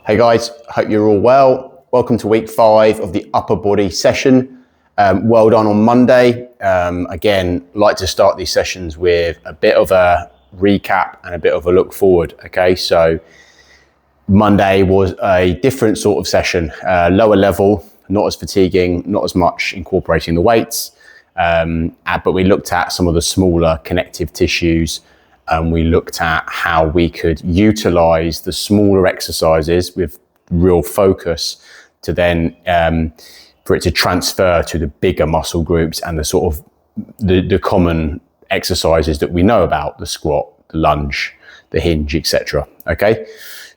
Hey guys, hope you're all well. Welcome to week 5 of the upper body session. Well done on Monday. Again, like to start these sessions with a bit of a recap and a bit of a look forward. Okay, so Monday was a different sort of session, lower level, not as fatiguing, not as much incorporating the weights, but we looked at some of the smaller connective tissues, and we looked at how we could utilize the smaller exercises with real focus to then for it to transfer to the bigger muscle groups and the sort of the common exercises that we know about: the squat, the lunge, the hinge, etc. Okay,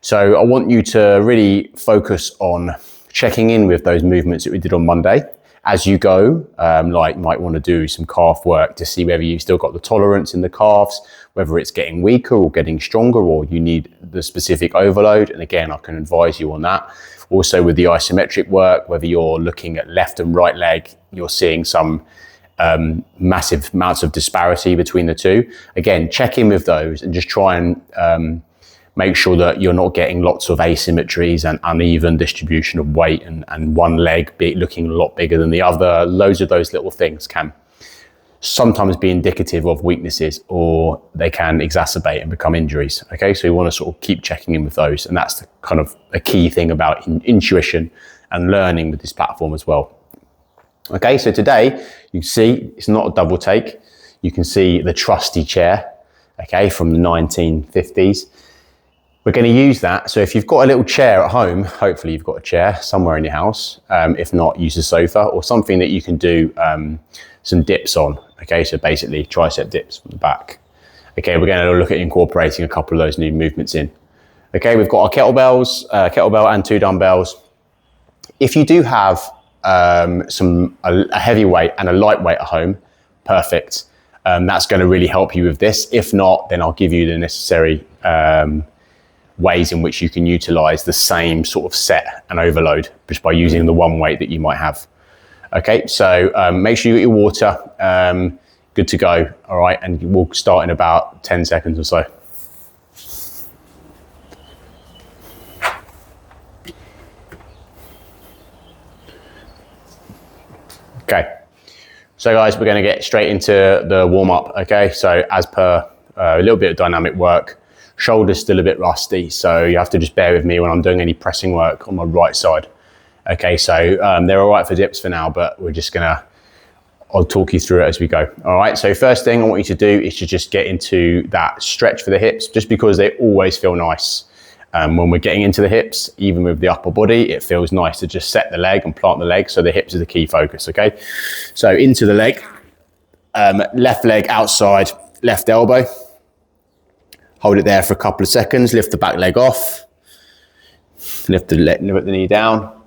so I want you to really focus on checking in with those movements that we did on Monday as you go. Like, might want to do some calf work to see whether you've still got the tolerance in the calves, whether it's getting weaker or getting stronger, or you need the specific overload. And again, I can advise you on that. Also with the isometric work, whether you're looking at left and right leg, you're seeing some massive amounts of disparity between the two. Again, check in with those and just try and make sure that you're not getting lots of asymmetries and uneven distribution of weight and one leg looking a lot bigger than the other. Loads of those little things can sometimes be indicative of weaknesses, or they can exacerbate and become injuries. Okay, so you want to sort of keep checking in with those, and that's the kind of a key thing about intuition and learning with this platform as well. Okay, so today you can see it's not a double take. You can see the trusty chair, okay, from the 1950s. We're going to use that. So if you've got a little chair at home, hopefully you've got a chair somewhere in your house. If not, use a sofa or something that you can do some dips on. Okay, so basically tricep dips from the back. Okay, we're going to look at incorporating a couple of those new movements in. Okay, we've got our kettlebells, kettlebell and 2 dumbbells. If you do have a heavy weight and a light weight at home, perfect. That's going to really help you with this. If not, then I'll give you the necessary ways in which you can utilize the same sort of set and overload just by using the one weight that you might have. Okay, so make sure you get your water, good to go. All right, and we'll start in about 10 seconds or so. Okay, so guys, we're going to get straight into the warm up. Okay, so as per a little bit of dynamic work. Shoulder's still a bit rusty, so you have to just bear with me when I'm doing any pressing work on my right side. Okay, so they're all right for dips for now, but I'll talk you through it as we go. All right, so first thing I want you to do is to just get into that stretch for the hips, just because they always feel nice. When we're getting into the hips, even with the upper body, it feels nice to just set the leg and plant the leg, so the hips are the key focus, okay? So into the leg, left leg outside, left elbow. Hold it there for a couple of seconds, lift the back leg off, lift the knee down,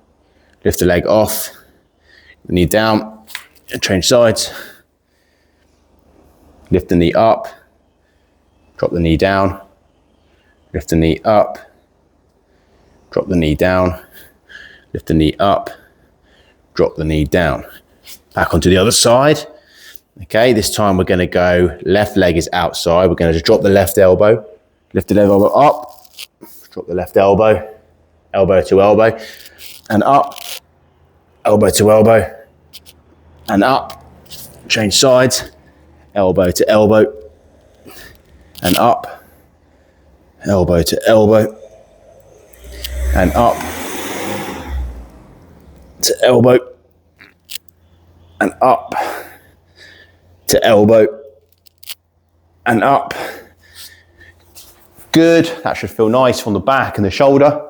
lift the leg off, the knee down, and change sides. Lift the knee up, drop the knee down, lift the knee up, drop the knee down, lift the knee up, drop the knee down. Back onto the other side. Okay, this time we're going to go left leg is outside. We're going to just drop the left elbow, lift the left elbow up, drop the left elbow, elbow to elbow, and up, elbow to elbow, and up, change sides, elbow to elbow, and up, elbow to elbow, and up, to elbow, and up, to elbow, and up. Good, that should feel nice from the back and the shoulder.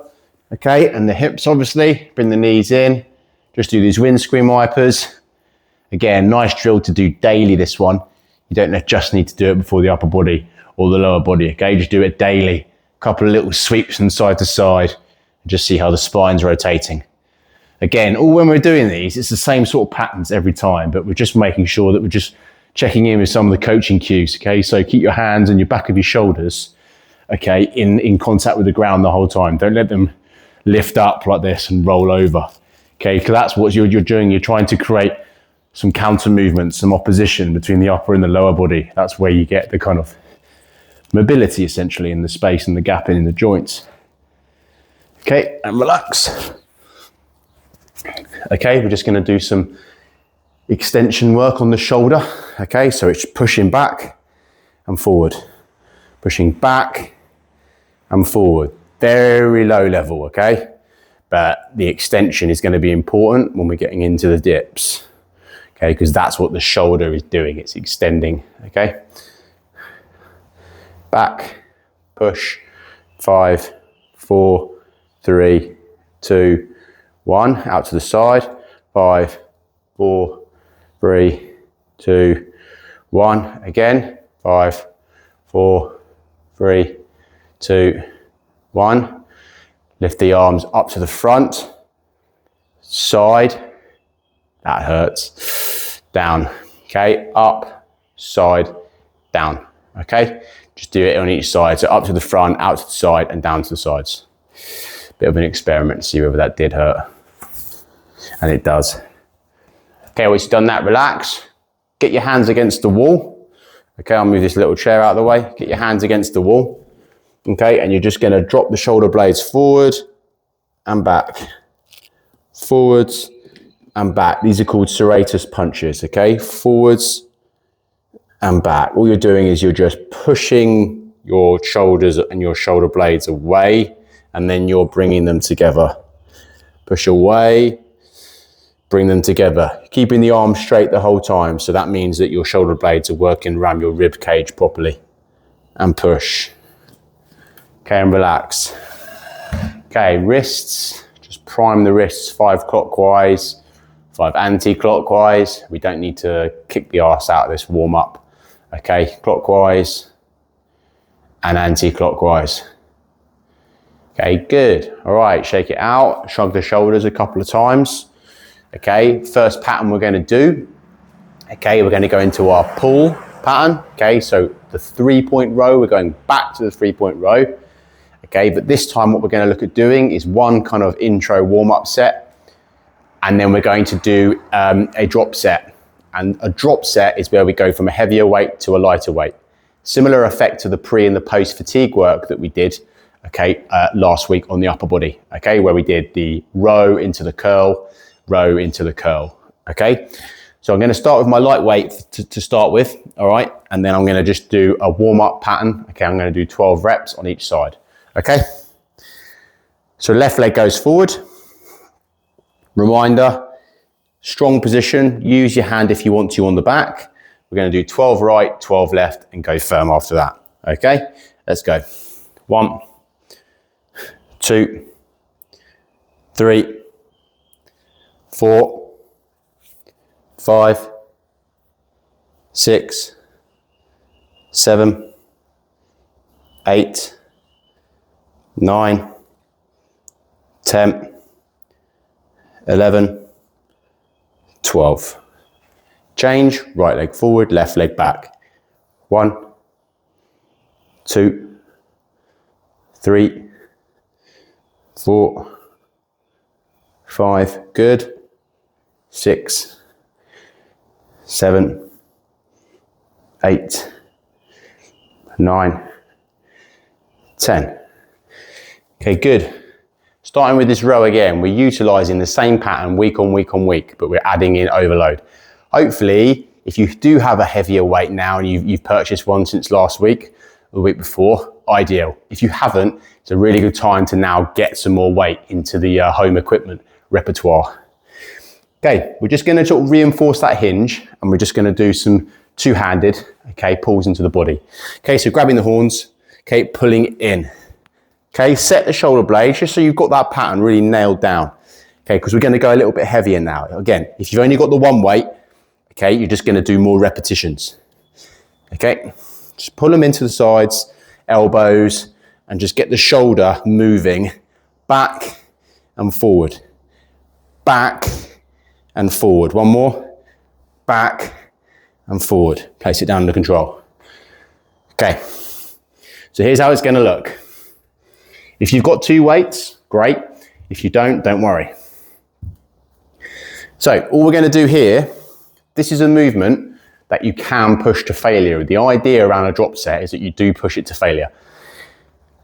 Okay, and the hips obviously, bring the knees in, just do these windscreen wipers. Again, nice drill to do daily, this one. You don't just need to do it before the upper body or the lower body, okay? Just do it daily. A couple of little sweeps from side to side, and just see how the spine's rotating. Again, all when we're doing these, it's the same sort of patterns every time, but we're just making sure that we're just checking in with some of the coaching cues, okay? So keep your hands and your back of your shoulders, okay, in contact with the ground the whole time. Don't let them lift up like this and roll over, okay? Because that's what you're doing. You're trying to create some counter movements, some opposition between the upper and the lower body. That's where you get the kind of mobility essentially in the space and the gap in the joints. Okay, and relax. Okay, we're just going to do some extension work on the shoulder. Okay, so it's pushing back and forward, pushing back and forward. Very low level, okay? But the extension is going to be important when we're getting into the dips, okay? Because that's what the shoulder is doing, it's extending, okay? Back, push, 5, 4, 3, 2, 1, out to the side, 5, 4, 3, 2, 1, again, 5, 4, 3, 2, 1. Lift the arms up to the front, side, that hurts, down, okay, up, side, down, okay? Just do it on each side, so up to the front, out to the side, and down to the sides. Bit of an experiment to see whether that did hurt, and it does. Okay, once you've done that, relax, get your hands against the wall. Okay, I'll move this little chair out of the way, get your hands against the wall. Okay, and you're just going to drop the shoulder blades forward and back, forwards and back. These are called serratus punches, okay? Forwards and back. All you're doing is you're just pushing your shoulders and your shoulder blades away, and then you're bringing them together. Push away, bring them together, keeping the arms straight the whole time. So that means that your shoulder blades are working around your rib cage properly. And push. Okay, and relax. Okay, wrists, just prime the wrists 5 clockwise, 5 anti-clockwise. We don't need to kick the arse out of this warm up. Okay, clockwise and anti-clockwise. Okay, good. All right, shake it out, shrug the shoulders a couple of times. Okay, first pattern we're going to do. Okay, we're going to go into our pull pattern. Okay, so the 3-point row, we're going back to the 3-point row. Okay, but this time what we're going to look at doing is one kind of intro warm-up set, and then we're going to do a drop set. And a drop set is where we go from a heavier weight to a lighter weight. Similar effect to the pre and the post fatigue work that we did, okay, last week on the upper body, okay, where we did the row into the curl, row into the curl, okay? So I'm going to start with my lightweight to start with, all right? And then I'm going to just do a warm-up pattern. Okay, I'm going to do 12 reps on each side, okay? So left leg goes forward. Reminder, strong position. Use your hand if you want to on the back. We're going to do 12 right, 12 left, and go firm after that, okay? Let's go. 1, 2, 3, 4, 5, 6, 7, 8, 9, 10, 11, 12. Change, right leg forward, left leg back. 1, 2, 3, 4, 5, good. 6, 7, 8, 9, 10. Okay, good. Starting with this row again, we're utilizing the same pattern week on week on week, but we're adding in overload. Hopefully, if you do have a heavier weight now and you've purchased one since last week or the week before, ideal. If you haven't, it's a really good time to now get some more weight into the home equipment repertoire. Okay, we're just going to sort of reinforce that hinge, and we're just going to do some two-handed, okay, pulls into the body. Okay, so grabbing the horns, okay, pulling in. Okay, set the shoulder blades just so you've got that pattern really nailed down. Okay, because we're going to go a little bit heavier now. Again, if you've only got the one weight, okay, you're just going to do more repetitions. Okay, just pull them into the sides, elbows, and just get the shoulder moving back and forward. Back and forward. One more. Back and forward. Place it down under control. Okay, so here's how it's going to look. If you've got two weights, great. If you don't worry. So all we're going to do here, this is a movement that you can push to failure. The idea around a drop set is that you do push it to failure.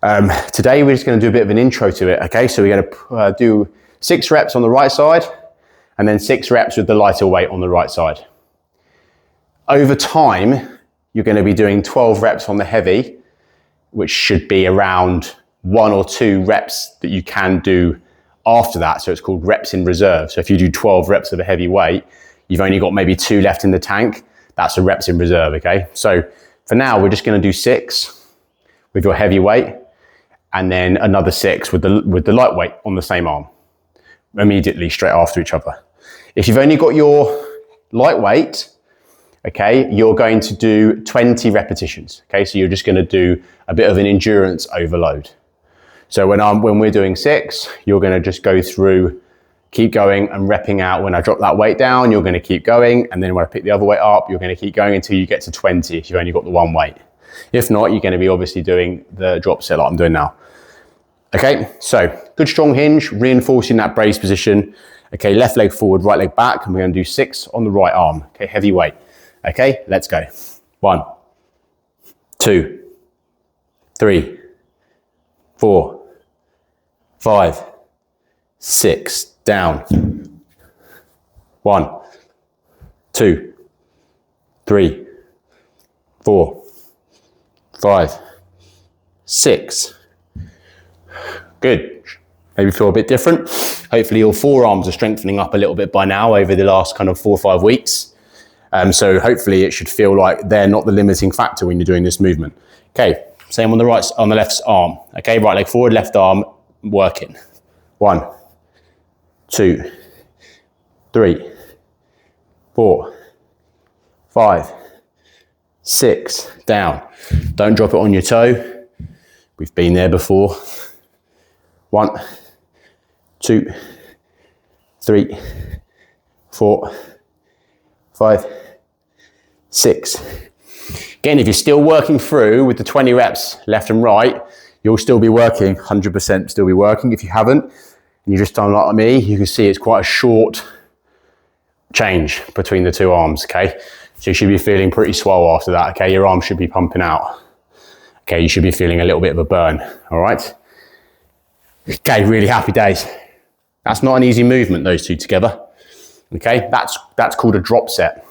Today we're just going to do a bit of an intro to it, okay? So we're going to do 6 reps on the right side and then 6 reps with the lighter weight on the right side. Over time, you're going to be doing 12 reps on the heavy, which should be around 1 or 2 reps that you can do after that. So it's called reps in reserve. So if you do 12 reps of a heavy weight, you've only got maybe 2 left in the tank. That's a reps in reserve, okay? So for now, we're just going to do 6 with your heavy weight and then another 6 with the light weight on the same arm, immediately straight after each other. If you've only got your light weight, okay, you're going to do 20 repetitions, okay? So you're just going to do a bit of an endurance overload. So when we're doing 6, you're going to just go through, keep going and repping out. When I drop that weight down, you're going to keep going. And then when I pick the other weight up, you're going to keep going until you get to 20 if you've only got the one weight. If not, you're going to be obviously doing the drop set like I'm doing now. Okay, so good strong hinge, reinforcing that brace position. Okay, left leg forward, right leg back, and we're going to do 6 on the right arm. Okay, heavy weight. Okay, let's go. 1, 2, 3, 4, 5, 6, down. 1, 2, 3, 4, 5, 6. Good. Maybe feel a bit different. Hopefully your forearms are strengthening up a little bit by now over the last kind of 4 or 5 weeks. So hopefully it should feel like they're not the limiting factor when you're doing this movement. Okay, same on the left arm. Okay, right leg forward, left arm working. 1, 2, 3, 4, 5, 6, down. Don't drop it on your toe. We've been there before. 1, 2, 3, 4, 5, 6. Again, if you're still working through with the 20 reps left and right, you'll still be working, 100% still be working. If you haven't, and you've just done like me, you can see it's quite a short change between the 2 arms, okay? So you should be feeling pretty swole after that, okay? Your arms should be pumping out. Okay, you should be feeling a little bit of a burn, all right? Okay, really happy days. That's not an easy movement, those 2 together. Okay, that's called a drop set.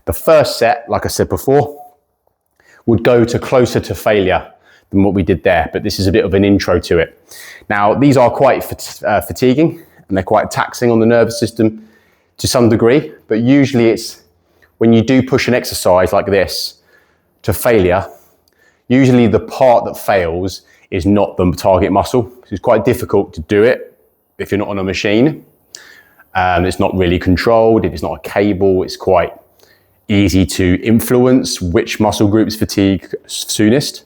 The first set, like I said before, would go to closer to failure than what we did there, but this is a bit of an intro to it. Now, these are quite fatiguing and they're quite taxing on the nervous system to some degree, but usually it's when you do push an exercise like this to failure, usually the part that fails is not the target muscle. It's quite difficult to do it if you're not on a machine. It's not really controlled. If it's not a cable, it's quite easy to influence which muscle groups fatigue soonest.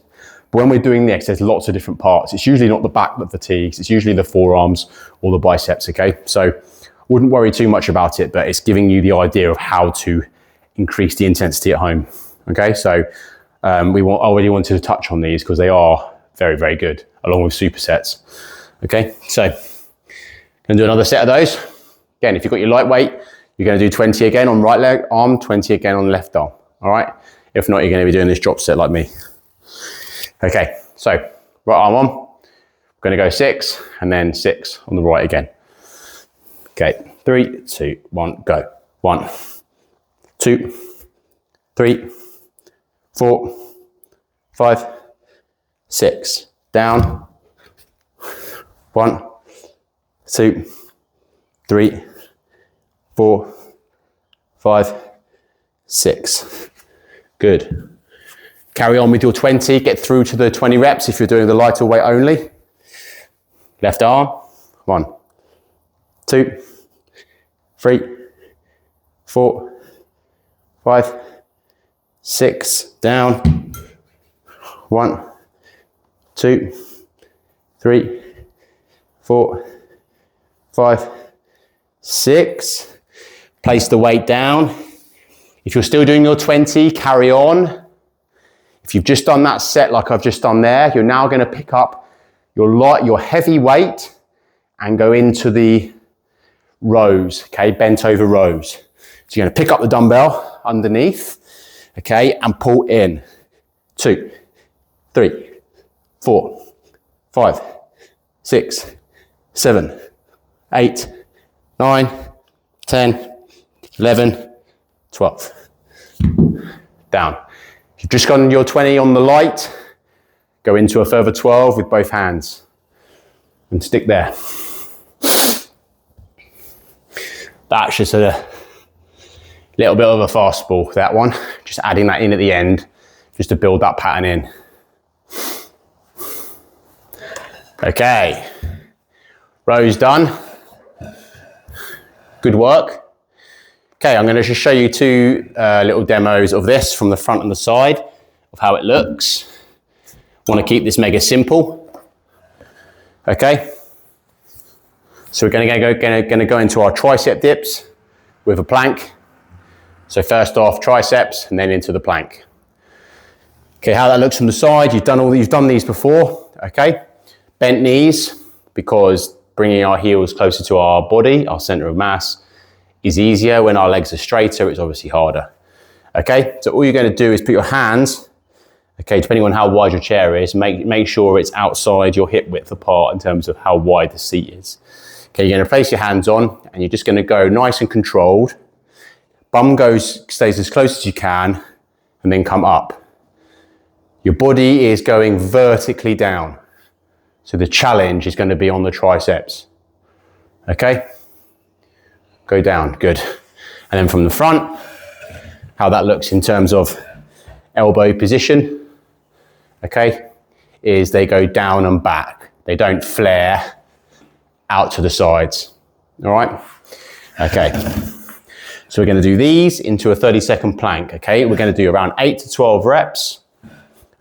But when we're doing this, there's lots of different parts. It's usually not the back that fatigues. It's usually the forearms or the biceps, okay? So wouldn't worry too much about it, but it's giving you the idea of how to increase the intensity at home, okay? So I already wanted to touch on these because they are very, very good, along with supersets. Okay, so gonna do another set of those. Again, if you've got your light weight, you're gonna do 20 again on right leg arm, 20 again on left arm, all right? If not, you're gonna be doing this drop set like me. Okay, so right arm on, we're gonna go 6 and then 6 on the right again. Okay, 3, 2, 1, go. 1, 2, 3, 4, 5, 6, down. 1, 2, 3, 4, 5, 6. Good. Carry on with your 20. Get through to the 20 reps if you're doing the lighter weight only. Left arm. 1, 2, 3, 4, 5, 6. Down. 1, 2, 3, 4, 5, 6. Place the weight down. If you're still doing your 20, carry on. If you've just done that set like I've just done there, you're now going to pick up your heavy weight and go into the rows, okay, bent over rows. So you're going to pick up the dumbbell underneath, okay, and pull in. 2, 3, 4, 5, 6, 7, 8, 9, 10, 11, 12. Down. You've just gone your 20 on the light, go into a further 12 with both hands and stick there. That's just a little bit of a fastball, that one. Just adding that in at the end, just to build that pattern in. Okay, row's done. Good work. Okay, I'm going to just show you two little demos of this from the front and the side of how it looks. I want to keep this mega simple. Okay, so we're going to go into our tricep dips with a plank. So first off triceps and then into the plank. Okay, how that looks from the side, you've done these before. Okay, bent knees, because bringing our heels closer to our body, our center of mass, is easier. When our legs are straighter, it's obviously harder. Okay, so all you're going to do is put your hands, okay, depending on how wide your chair is, make sure it's outside your hip width apart in terms of how wide the seat is. Okay, you're going to place your hands on and you're just going to go nice and controlled. Bum stays as close as you can and then come up. Your body is going vertically down. So the challenge is going to be on the triceps. Okay? Go down, good. And then from the front, how that looks in terms of elbow position, okay, is they go down and back. They don't flare out to the sides, all right? Okay, so we're gonna do these into a 30-second plank, okay? We're gonna do around 8 to 12 reps,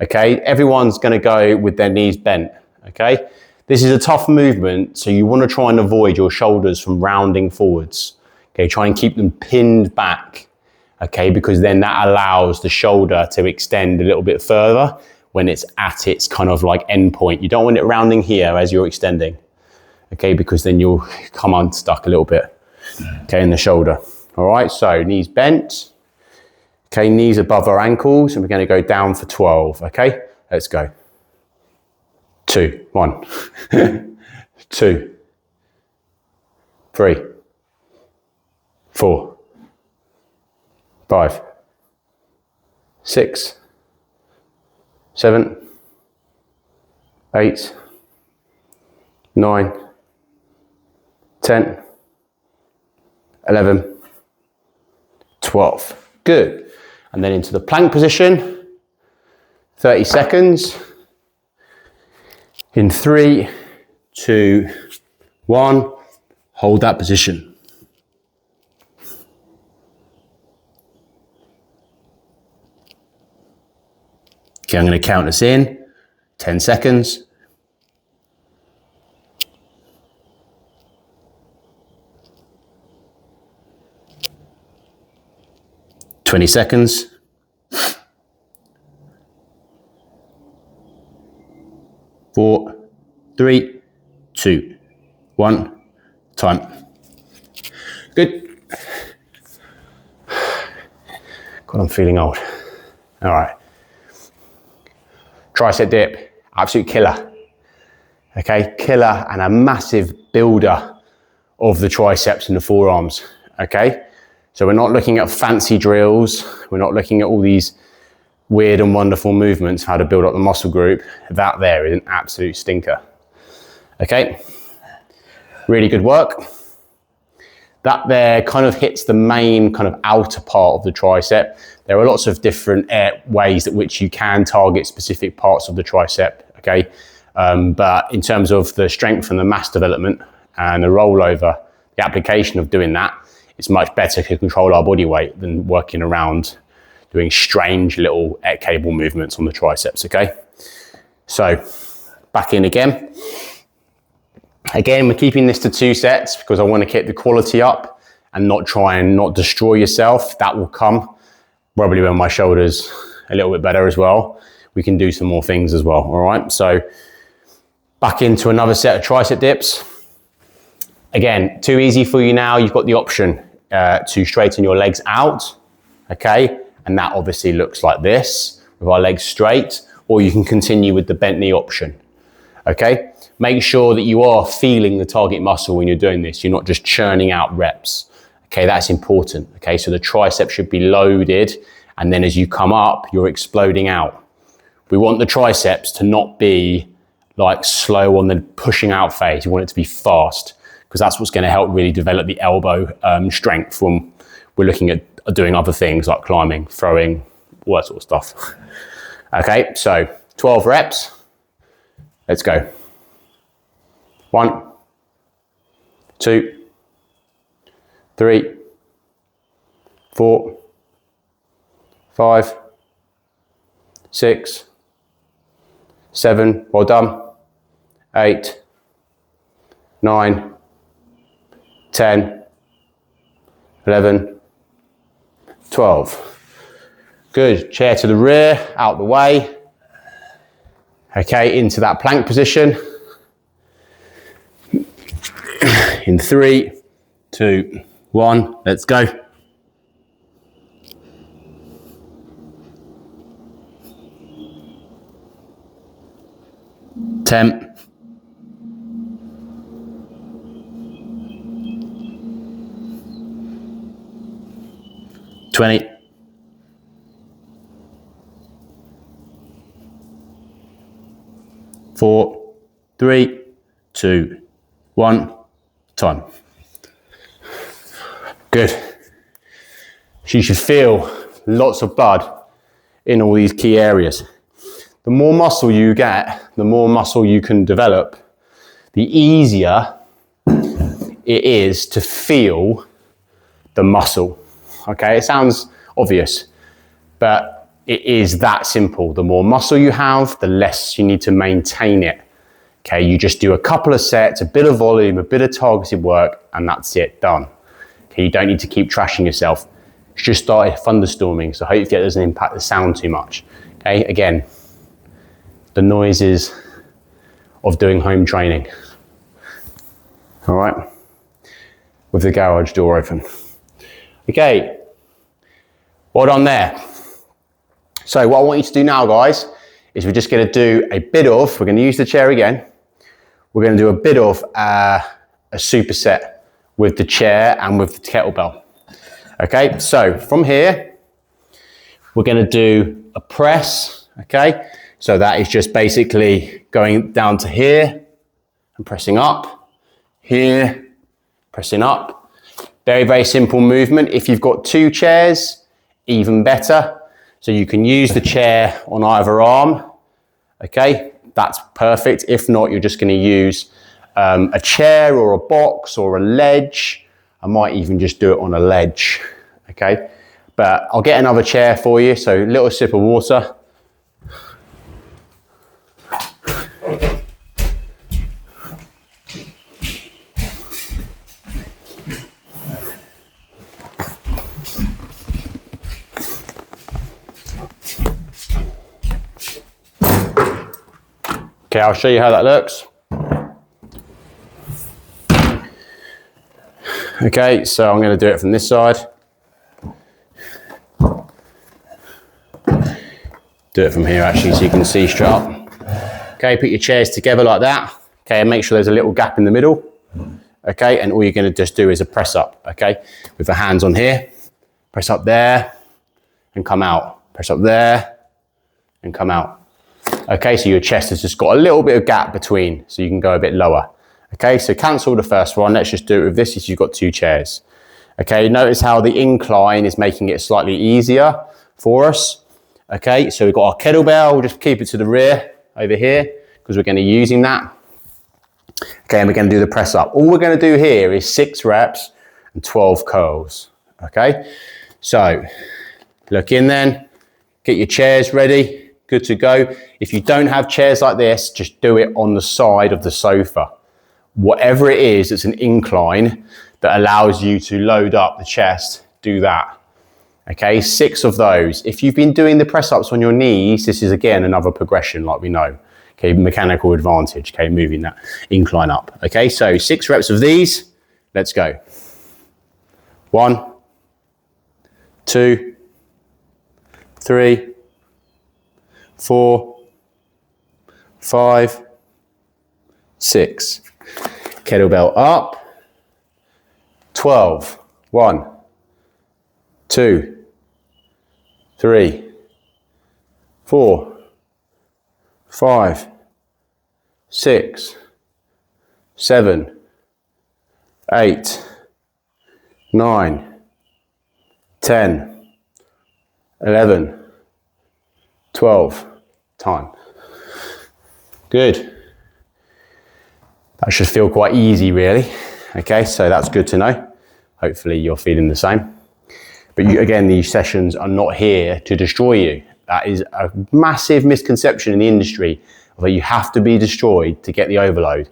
okay? Everyone's gonna go with their knees bent, okay? This is a tough movement, so you want to try and avoid your shoulders from rounding forwards. Okay, try and keep them pinned back, okay, because then that allows the shoulder to extend a little bit further when it's at its kind of like end point. You don't want it rounding here as you're extending, okay, because then you'll come unstuck a little bit, okay, in the shoulder. All right, so knees bent, okay, knees above our ankles, and we're going to go down for 12, okay? Let's go. 2, 1, 2, 3, 4, 5, 6, 7, 8, 9, 10, 11, 12. Good. And then into the plank position, 30 seconds. In 3, 2, 1, hold that position. Okay, I'm going to count us in, 10 seconds. 20 seconds. 4, 3, 2, 1, time. Good. God, I'm feeling old. All right. Tricep dip, absolute killer. Okay, killer and a massive builder of the triceps and the forearms. Okay, so we're not looking at fancy drills. We're not looking at all these weird and wonderful movements, how to build up the muscle group. That there is an absolute stinker. Okay, really good work. That there kind of hits the main kind of outer part of the tricep. There are lots of different ways at which you can target specific parts of the tricep, okay? But in terms of the strength and the mass development and the rollover, the application of doing that, it's much better to control our body weight than working around doing strange little cable movements on the triceps, okay? So back in again. Again, we're keeping this to 2 sets because I want to keep the quality up and not try and not destroy yourself. That will come probably when my shoulder's a little bit better as well. We can do some more things as well, all right? So back into another set of tricep dips. Again, too easy for you now. You've got the option to straighten your legs out, okay? And that obviously looks like this with our legs straight, or you can continue with the bent knee option. okay? Make sure that you are feeling the target muscle when you're doing this. You're not just churning out reps, okay? That's important, okay? So the tricep should be loaded, and then as you come up, you're exploding out. We want the triceps to not be like slow on the pushing out phase. You want it to be fast, because that's what's going to help really develop the elbow strength when we're looking at doing other things like climbing, throwing, all that sort of stuff. Okay, so 12 reps. Let's go. 1, 2, 3, 4, 5, 6, 7, well done, 8, 9, 10, 11, 12. Good, chair to the rear, out the way. Okay, into that plank position. In 3, 2, 1, let's go. 10. 20. 4, 3, 2, 1, time. Good. So you should feel lots of blood in all these key areas. The more muscle you get, the more muscle you can develop, the easier it is to feel the muscle. Okay, it sounds obvious, but it is that simple. The more muscle you have, the less you need to maintain it. Okay, you just do a couple of sets, a bit of volume, a bit of targeted work, and that's it, done. Okay, you don't need to keep trashing yourself. It's just started thunderstorming, so hopefully it doesn't impact the sound too much. Okay, again, the noises of doing home training. All right, with the garage door open. Okay, well done there. So what I want you to do now, guys, is we're just going to do a bit of, we're going to use the chair again. We're going to do a bit of a superset with the chair and with the kettlebell. Okay, so from here, we're going to do a press. Okay, so that is just basically going down to here and pressing up, here, pressing up. Very, very simple movement. If you've got 2 chairs, even better. So you can use the chair on either arm. Okay, that's perfect. If not, you're just going to use a chair or a box or a ledge. I might even just do it on a ledge. Okay, but I'll get another chair for you. So a little sip of water. Okay, I'll show you how that looks. Okay, so I'm going to do it from this side. Do it from here actually so you can see straight up. Okay, put your chairs together like that. Okay, and make sure there's a little gap in the middle. Okay, and all you're going to just do is a press up. Okay, with the hands on here. Press up there and come out. Press up there and come out. Okay, so your chest has just got a little bit of gap between, so you can go a bit lower. Okay, so cancel the first one. Let's just do it with this if you've got 2 chairs. Okay, notice how the incline is making it slightly easier for us. Okay, so we've got our kettlebell. We'll just keep it to the rear over here because we're going to be using that. Okay, and we're going to do the press up. All we're going to do here is 6 reps and 12 curls. Okay, so look in then, get your chairs ready. Good to go. If you don't have chairs like this, just do it on the side of the sofa. Whatever it is, it's an incline that allows you to load up the chest, do that. Okay, 6 of those. If you've been doing the press ups on your knees, this is again another progression like we know. Okay, mechanical advantage, okay, moving that incline up. Okay, so 6 reps of these. Let's go. 1, 2, 3, 4, 5, 6. Kettlebell up. 12. 1, 2, 3, 4, 5, 6, 7, 8, 9, 10, 11, 12. Time. Good. That should feel quite easy, really. Okay, so that's good to know. Hopefully you're feeling the same. But again, these sessions are not here to destroy you. That is a massive misconception in the industry, that you have to be destroyed to get the overload.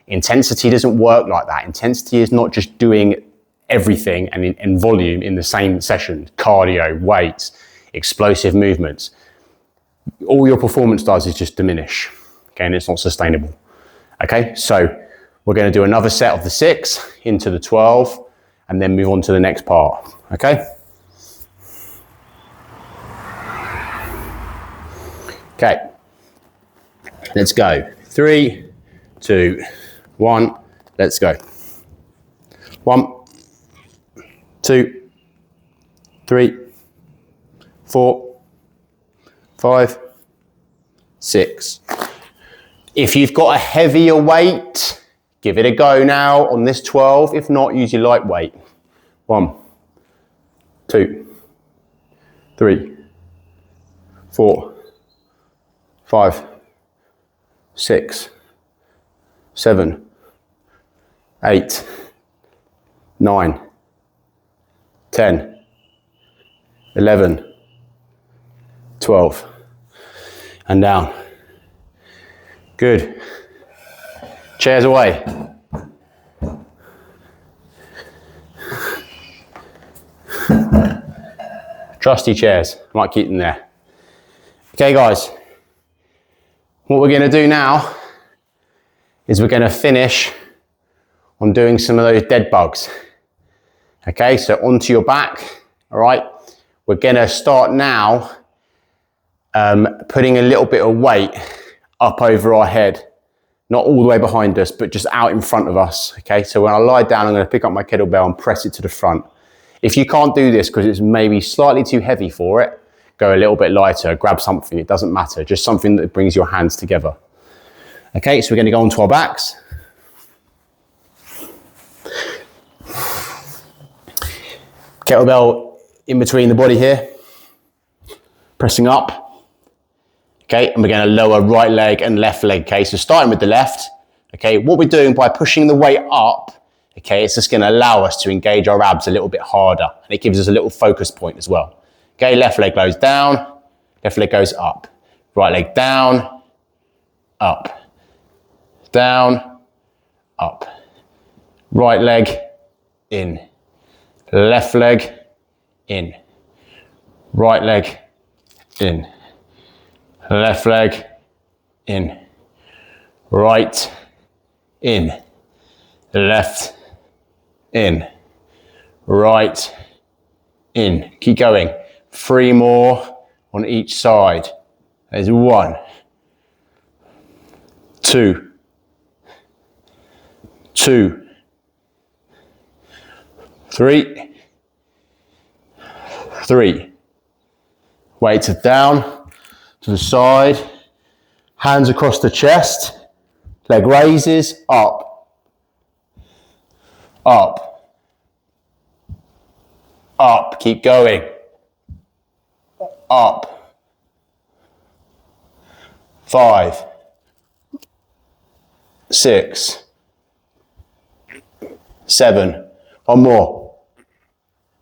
Intensity doesn't work like that. Intensity is not just doing everything and in volume in the same session. Cardio, weights, explosive movements. All your performance does is just diminish. Okay, and it's not sustainable. Okay, so we're going to do another set of the 6 into the 12 and then move on to the next part. Okay? Okay, let's go. 3, 2, 1, let's go. 1, 2, 3, 4, 5, 6. If you've got a heavier weight, give it a go now on this 12. If not, use your light weight. 1, 2, 3, 4, 5, 6, 7, 8, 9, 10, 11, 12. And down. Good. Chairs away. Trusty chairs. I might keep them there. Okay, guys. What we're going to do now is we're going to finish on doing some of those dead bugs. Okay, so onto your back. All right. We're going to start now putting a little bit of weight up over our head. Not all the way behind us, but just out in front of us. Okay, so when I lie down, I'm going to pick up my kettlebell and press it to the front. If you can't do this because it's maybe slightly too heavy for it, go a little bit lighter, grab something, it doesn't matter, just something that brings your hands together. Okay, so we're going to go onto our backs. Kettlebell in between the body here, pressing up. Okay, and we're going to lower right leg and left leg. Okay, so starting with the left. Okay, what we're doing by pushing the weight up, okay, it's just going to allow us to engage our abs a little bit harder, and it gives us a little focus point as well. Okay, left leg goes down, left leg goes up, right leg down, up, down, up, right leg in, left leg in, right leg in, left leg in, right in, left in, right in. Keep going. 3 more on each side. There's 1, 2, 2, 3, 3. Weights are down to the side, hands across the chest, leg raises, up, up, up, keep going, up, 5, 6, 7, 1 more,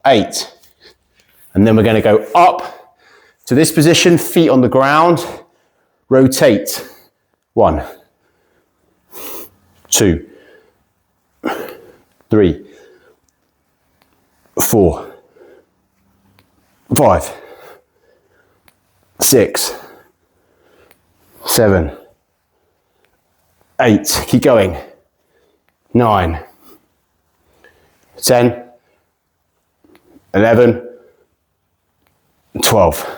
8, and then we're going to go up to this position, feet on the ground, rotate, 1, 2, 3, 4, 5, 6, 7, 8, keep going, 9, 10, 11, 12.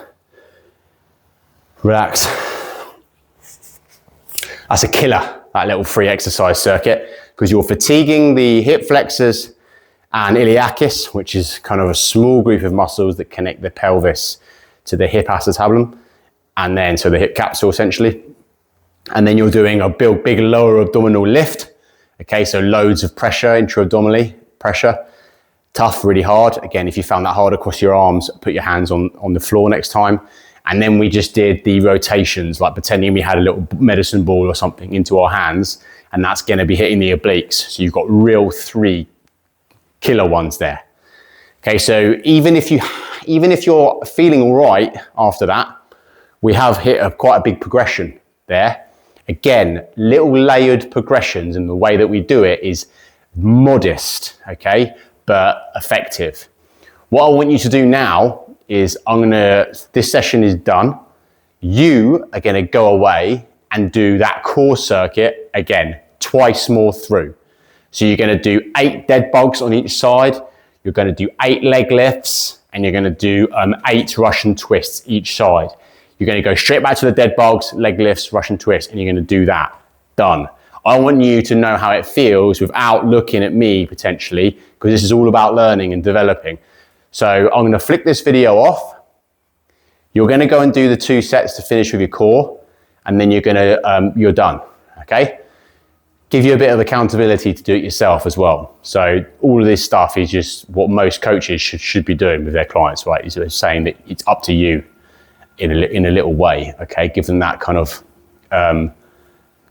Relax. That's a killer. that little free exercise circuit, because you're fatiguing the hip flexors and iliacus, which is kind of a small group of muscles that connect the pelvis to the hip acetabulum, and then so the hip capsule essentially. And then you're doing a big lower abdominal lift. Okay, so loads of pressure, intra-abdominally pressure. Tough, really hard. Again, if you found that hard across your arms, put your hands on the floor next time. And then we just did the rotations, like pretending we had a little medicine ball or something into our hands, and that's gonna be hitting the obliques. So you've got real 3 killer ones there. Okay, so even if you're feeling all right after that, we have hit quite a big progression there. Again, little layered progressions, and the way that we do it is modest, okay, but effective. What I want you to do now is this session is done. You are gonna go away and do that core circuit again, twice more through. So you're gonna do 8 dead bugs on each side, you're gonna do 8 leg lifts, and you're gonna do 8 Russian twists each side. You're gonna go straight back to the dead bugs, leg lifts, Russian twists, and you're gonna do that. Done. I want you to know how it feels without looking at me potentially, because this is all about learning and developing. So I'm gonna flick this video off. You're gonna go and do the 2 sets to finish with your core, and then you're done, okay? Give you a bit of accountability to do it yourself as well. So all of this stuff is just what most coaches should be doing with their clients, right? Is saying that it's up to you in a little way, okay? Give them that kind of,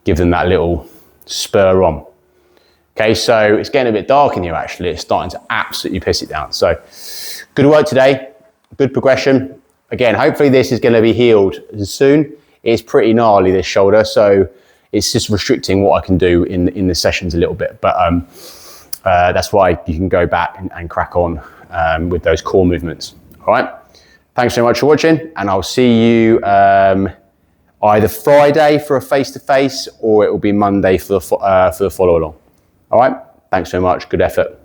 give them that little spur on. Okay, so it's getting a bit dark in here actually. It's starting to absolutely piss it down. So good work today, good progression. Again, hopefully this is gonna be healed soon. It's pretty gnarly, this shoulder, so it's just restricting what I can do in the sessions a little bit. But that's why you can go back and crack on with those core movements, all right? Thanks so much for watching, and I'll see you either Friday for a face-to-face, or it will be Monday for the follow-along. All right, thanks so much, good effort.